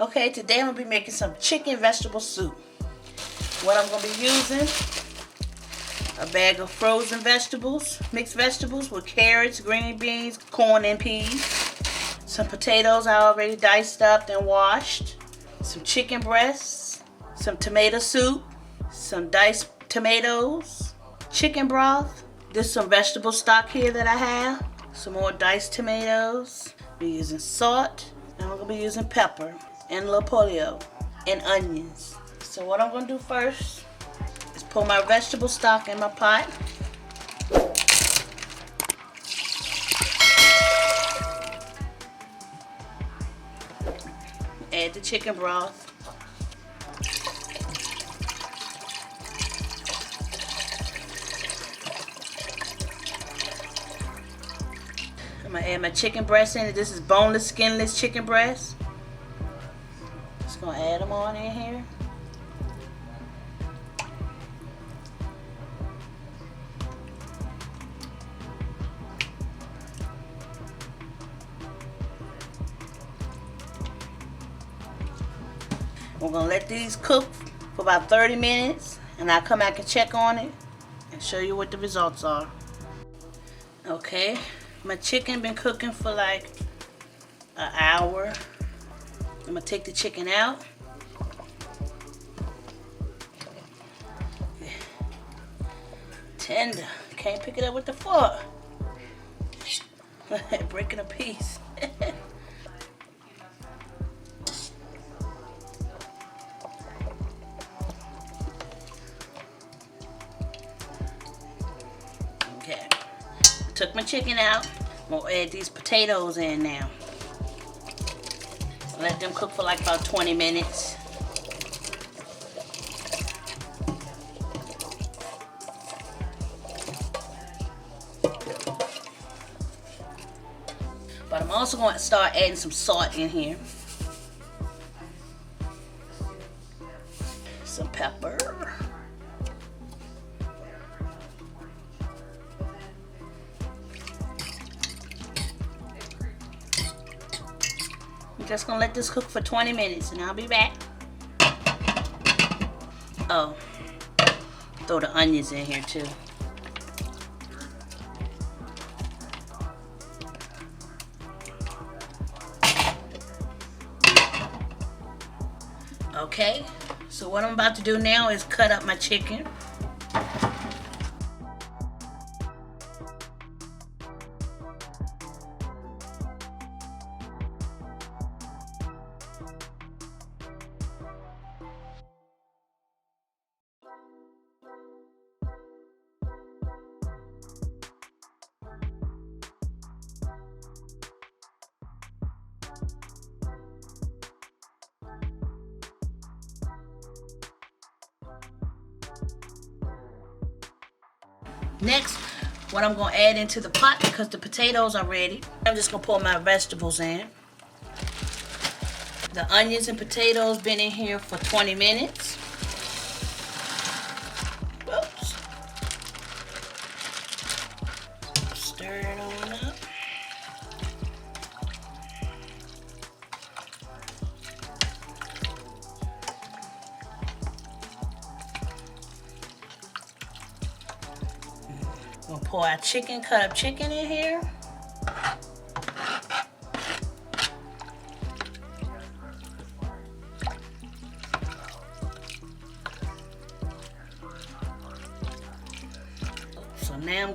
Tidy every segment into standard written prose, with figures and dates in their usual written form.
Okay, today I'm going to be making some chicken vegetable soup. What I'm going to be using, a bag of frozen vegetables, mixed vegetables with carrots, green beans, corn, and peas. Some potatoes I already diced up and washed. Some chicken breasts, some tomato soup, some diced tomatoes, chicken broth. This is some vegetable stock here that I have. Some more diced tomatoes. We're using salt, and I'm going to be using pepper, and pollo, and onions. So what I'm going to do first is pour my vegetable stock in my pot. Add the chicken broth. I'm going to add my chicken breast in it. This is boneless, skinless chicken breast. Just going to add them on in here. We're going to let these cook for about 30 minutes, and I'll come back and check on it and show you what the results are. Okay, my chicken been cooking for like an hour. I'm going to take the chicken out. Tender. Can't pick it up with the fork. Breaking a piece. Okay, took my chicken out. I'm gonna add these potatoes in now. Let them cook for like about 20 minutes. But I'm also going to start adding some salt in here. Some pepper. I'm just gonna let this cook for 20 minutes and I'll be back. Oh, throw the onions in here too. Okay, so what I'm about to do now is cut up my chicken. Next, what I'm going to add into the pot, because the potatoes are ready, I'm just going to pour my vegetables in. The onions and potatoes been in here for 20 minutes. Oops. Stir it on up. We'll pour our chicken, cut up chicken in here. So now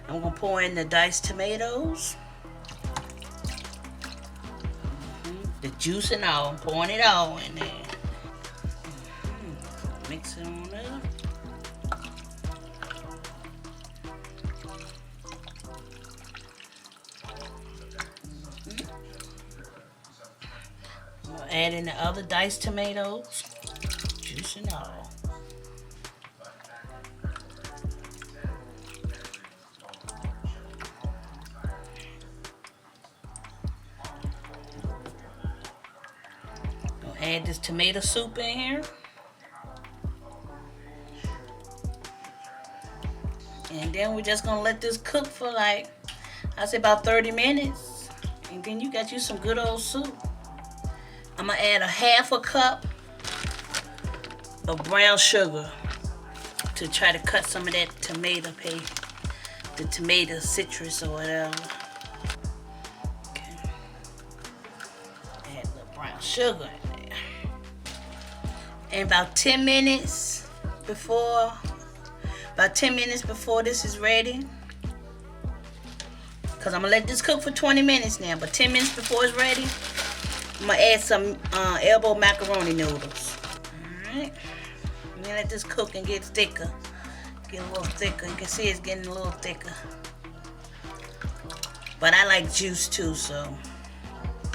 I'm gonna pour in the diced tomatoes. The juice and all, I'm pouring it all in there. Mix it on up. Add in the other diced tomatoes, juice and all. Gonna add this tomato soup in here. And then we're just gonna let this cook for like, I say about 30 minutes. And then you got you some good old soup. I'm I'm gonna add a half a cup of brown sugar to try to cut some of that tomato paste, the tomato citrus or whatever. Okay. Add a little brown sugar in there. And about 10 minutes before this is ready, because I'm gonna let this cook for 20 minutes now, but 10 minutes before it's ready, I'm gonna add some elbow macaroni noodles. Alright. I'm gonna let this cook and get thicker. Get a little thicker. You can see it's getting a little thicker. But I like juice too, so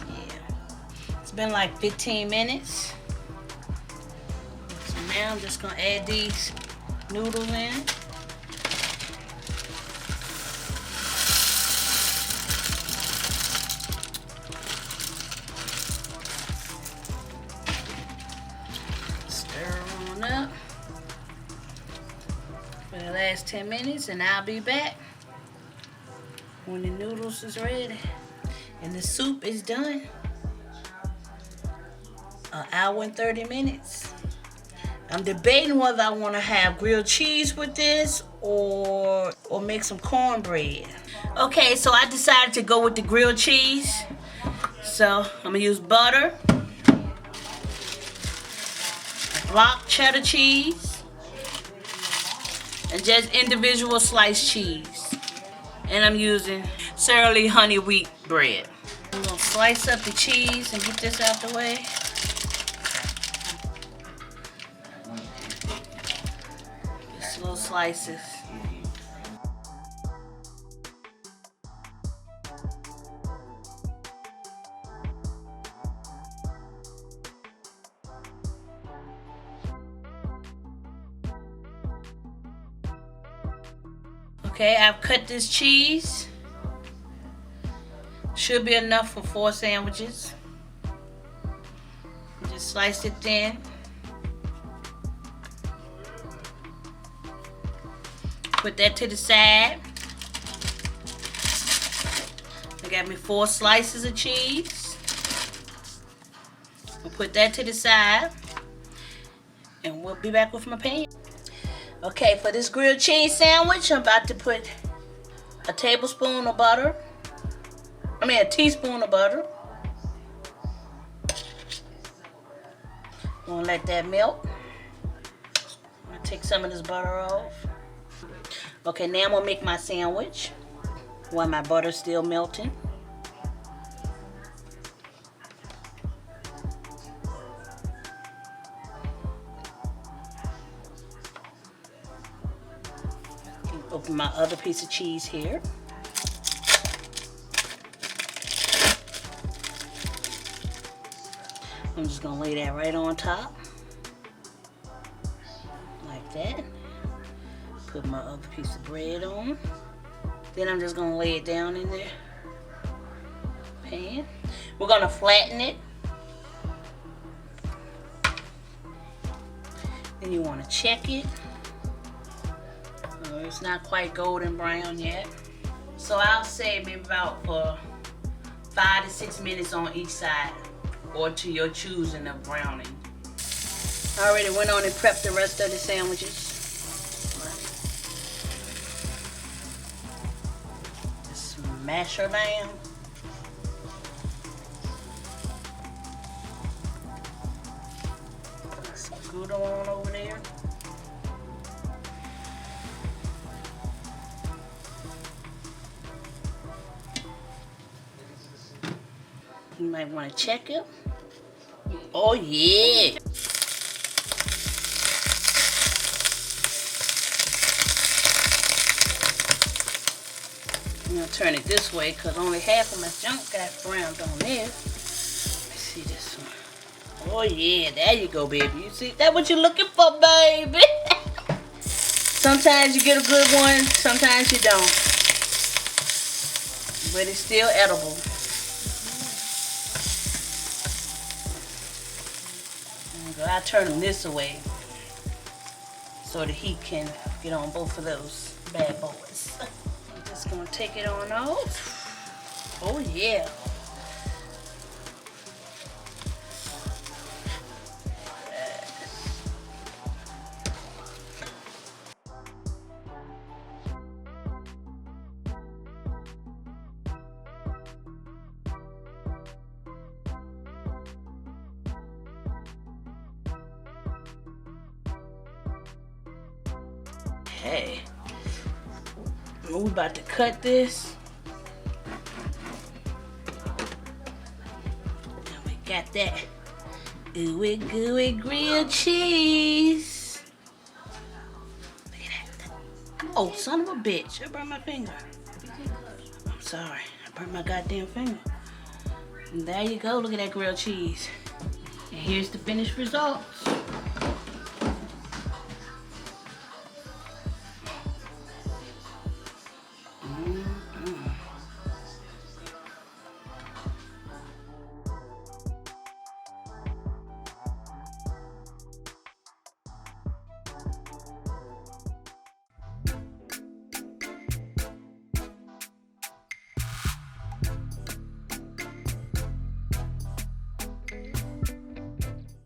yeah. It's been like 15 minutes. So now I'm just gonna add these noodles in. Up for the last 10 minutes, and I'll be back when the noodles is ready and the soup is done. An hour and 30 minutes. I'm debating whether I want to have grilled cheese with this or make some cornbread. Okay, so I decided to go with the grilled cheese. So I'm gonna use butter, block cheddar cheese, and just individual sliced cheese. And I'm using Sara Lee honey wheat bread. I'm gonna slice up the cheese and get this out the way. Just little slices. Okay, I've cut this cheese. Should be enough for 4 sandwiches. Just slice it thin. Put that to the side. I got me 4 slices of cheese. I'll put that to the side. And we'll be back with my pan. Okay, for this grilled cheese sandwich, I'm about to put a teaspoon of butter. I'm gonna let that melt. I'm gonna take some of this butter off. Okay, now I'm gonna make my sandwich while my butter's still melting. Open my other piece of cheese here. I'm just gonna lay that right on top. Like that. Put my other piece of bread on. Then I'm just gonna lay it down in there. Pan. We're gonna flatten it. Then you wanna check it. It's not quite golden brown yet. So I'll say maybe about for 5 to 6 minutes on each side, or to your choosing of browning. I already went on and prepped the rest of the sandwiches. Just smash her down. Put some Gouda on over there. You might want to check it. Oh yeah. I'm gonna turn it this way because only half of my junk got browned on there. Let's see this one. Oh yeah, there you go, baby. You see that what you're looking for, baby? Sometimes you get a good one, sometimes you don't. But it's still edible. I turn them this way so the heat can get on both of those bad boys. I'm just gonna take it on off. Oh yeah. Okay. We're about to cut this. And we got that ooey gooey grilled cheese. Look at that. Oh, son of a bitch. I burned my finger. I'm sorry. I burned my goddamn finger. And there you go. Look at that grilled cheese. And here's the finished results.